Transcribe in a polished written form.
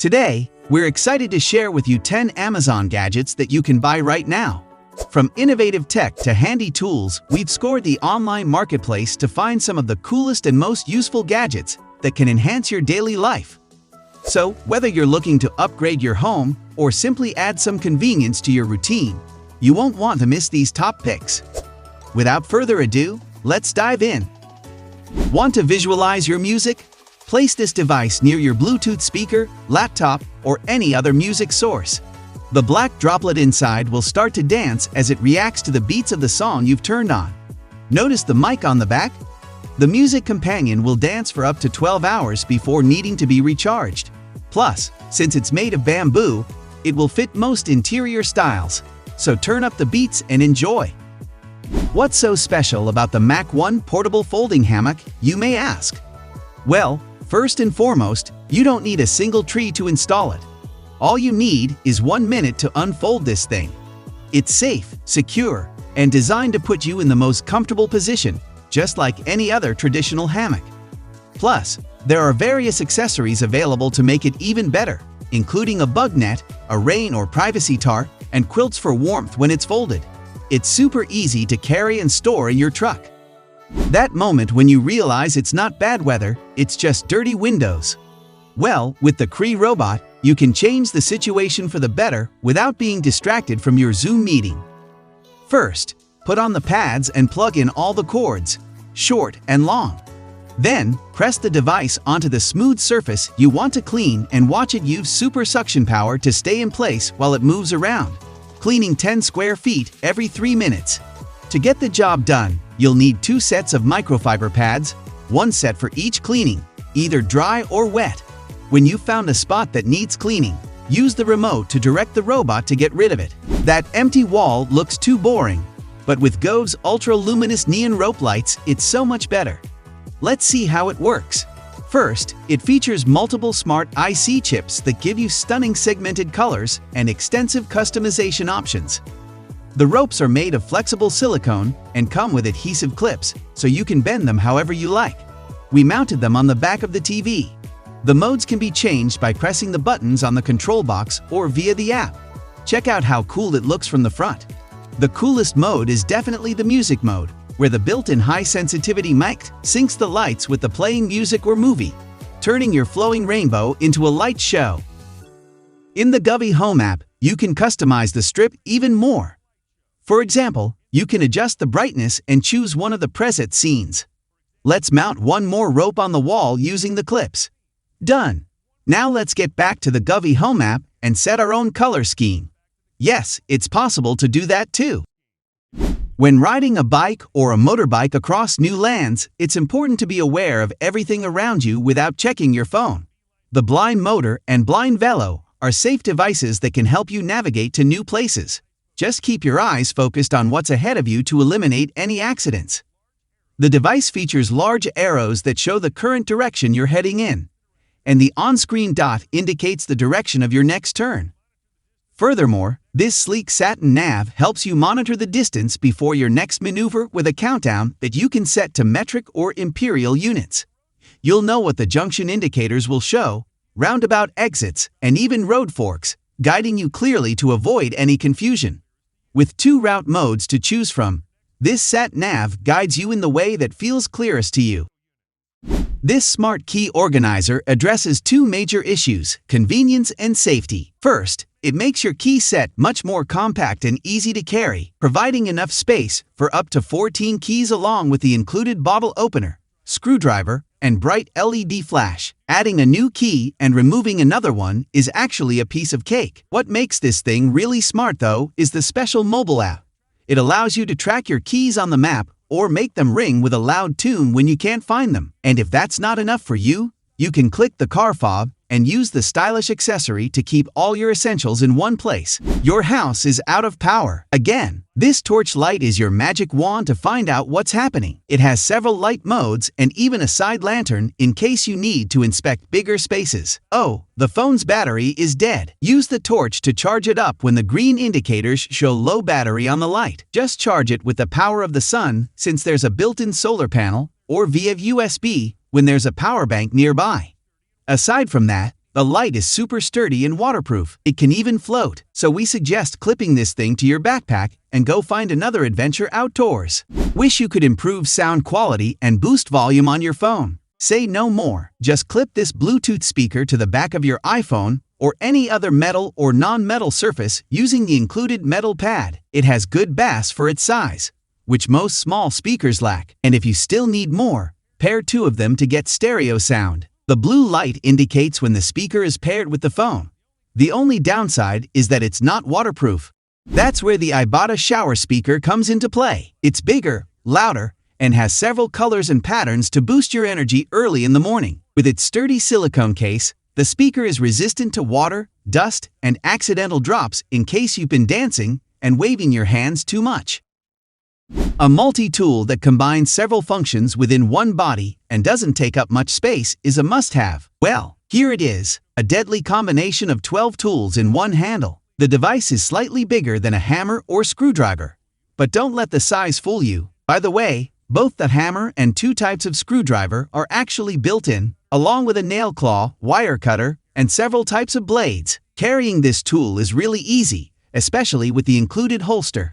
Today, we're excited to share with you 10 Amazon gadgets that you can buy right now. From innovative tech to handy tools, we've scoured the online marketplace to find some of the coolest and most useful gadgets that can enhance your daily life. So, whether you're looking to upgrade your home or simply add some convenience to your routine, you won't want to miss these top picks. Without further ado, let's dive in. Want to visualize your music? Place this device near your Bluetooth speaker, laptop, or any other music source. The black droplet inside will start to dance as it reacts to the beats of the song you've turned on. Notice the mic on the back? The music companion will dance for up to 12 hours before needing to be recharged. Plus, since it's made of bamboo, it will fit most interior styles. So turn up the beats and enjoy. What's so special about the Mach 1 portable folding hammock, you may ask? Well, first and foremost, you don't need a single tree to install it. All you need is 1 minute to unfold this thing. It's safe, secure, and designed to put you in the most comfortable position, just like any other traditional hammock. Plus, there are various accessories available to make it even better, including a bug net, a rain or privacy tarp, and quilts for warmth when it's folded. It's super easy to carry and store in your truck. That moment when you realize it's not bad weather, it's just dirty windows. Well, with the Cree Robot, you can change the situation for the better without being distracted from your Zoom meeting. First, put on the pads and plug in all the cords, short and long. Then, press the device onto the smooth surface you want to clean and watch it use super suction power to stay in place while it moves around, cleaning 10 square feet every 3 minutes. To get the job done, you'll need 2 sets of microfiber pads, 1 set for each cleaning, either dry or wet. When you've found a spot that needs cleaning, use the remote to direct the robot to get rid of it. That empty wall looks too boring, but with Govi's ultra-luminous neon rope lights, it's so much better. Let's see how it works. First, it features multiple smart IC chips that give you stunning segmented colors and extensive customization options. The ropes are made of flexible silicone and come with adhesive clips, so you can bend them however you like. We mounted them on the back of the TV. The modes can be changed by pressing the buttons on the control box or via the app. Check out how cool it looks from the front. The coolest mode is definitely the music mode, where the built-in high-sensitivity mic syncs the lights with the playing music or movie, turning your flowing rainbow into a light show. In the Govi Home app, you can customize the strip even more. For example, you can adjust the brightness and choose one of the preset scenes. Let's mount one more rope on the wall using the clips. Done! Now let's get back to the Govi Home app and set our own color scheme. Yes, it's possible to do that too. When riding a bike or a motorbike across new lands, it's important to be aware of everything around you without checking your phone. The Blind Motor and Blind Velo are safe devices that can help you navigate to new places. Just keep your eyes focused on what's ahead of you to eliminate any accidents. The device features large arrows that show the current direction you're heading in, and the on-screen dot indicates the direction of your next turn. Furthermore, this sleek satin nav helps you monitor the distance before your next maneuver with a countdown that you can set to metric or imperial units. You'll know what the junction indicators will show, roundabout exits, and even road forks, guiding you clearly to avoid any confusion. With 2 route modes to choose from, this sat nav guides you in the way that feels clearest to you. This smart key organizer addresses 2 major issues, convenience and safety. First, it makes your key set much more compact and easy to carry, providing enough space for up to 14 keys along with the included bottle opener, screwdriver, and bright LED flash. Adding a new key and removing another one is actually a piece of cake. What makes this thing really smart though is the special mobile app. It allows you to track your keys on the map or make them ring with a loud tune when you can't find them. And if that's not enough for you, you can click the car fob and use the stylish accessory to keep all your essentials in one place. Your house is out of power. Again, this torch light is your magic wand to find out what's happening. It has several light modes and even a side lantern in case you need to inspect bigger spaces. Oh, the phone's battery is dead. Use the torch to charge it up when the green indicators show low battery on the light. Just charge it with the power of the sun since there's a built-in solar panel, or via USB when there's a power bank nearby. Aside from that, The light is super sturdy and waterproof. It can even float, so we suggest clipping this thing to your backpack and go find another adventure outdoors. Wish you could improve sound quality and boost volume on your phone? Say no more. Just clip this Bluetooth speaker to the back of your iPhone or any other metal or non-metal surface using the included metal pad. It has good bass for its size, which most small speakers lack. And if you still need more, pair two of them to get stereo sound. The blue light indicates when the speaker is paired with the phone. The only downside is that it's not waterproof. That's where the Ibotta shower speaker comes into play. It's bigger, louder, and has several colors and patterns to boost your energy early in the morning. With its sturdy silicone case, the speaker is resistant to water, dust, and accidental drops in case you've been dancing and waving your hands too much. A multi-tool that combines several functions within one body and doesn't take up much space is a must-have. Well, here it is, a deadly combination of 12 tools in one handle. The device is slightly bigger than a hammer or screwdriver. But don't let the size fool you. By the way, both the hammer and two types of screwdriver are actually built in, along with a nail claw, wire cutter, and several types of blades. Carrying this tool is really easy, especially with the included holster.